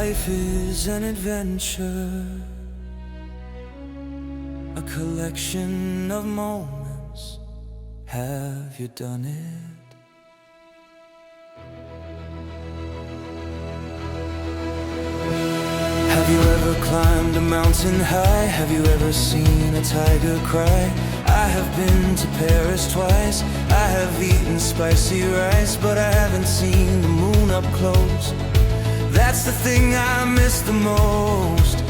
Life is an adventure, a collection of moments. Have you done it? Have you ever climbed a mountain high? Have you ever seen a tiger cry? I have been to Paris twice. I have eaten spicy rice, but I haven't seen the moon up close. That's the thing I miss the most.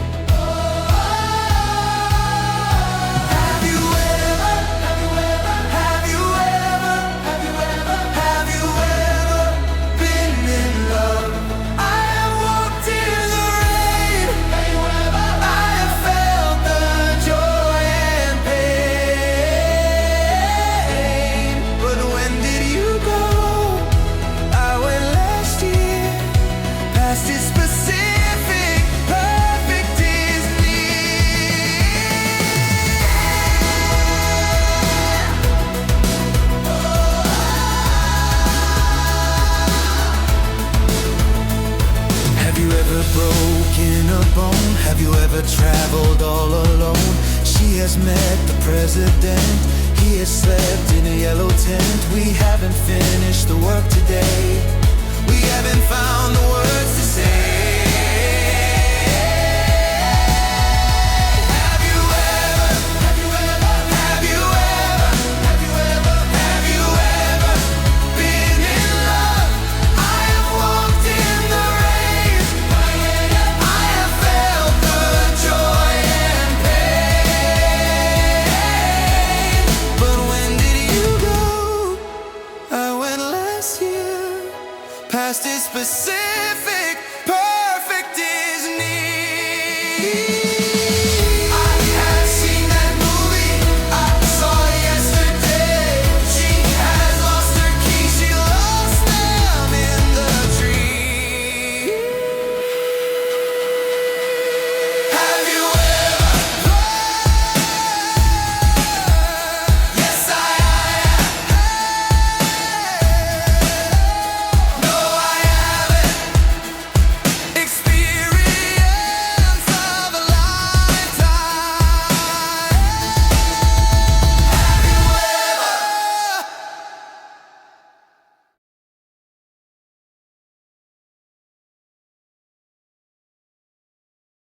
Broken a bone? Have you ever traveled all alone? She has met the president. He has slept in a yellow tent. We haven't finished the work today. We haven't found the words to say.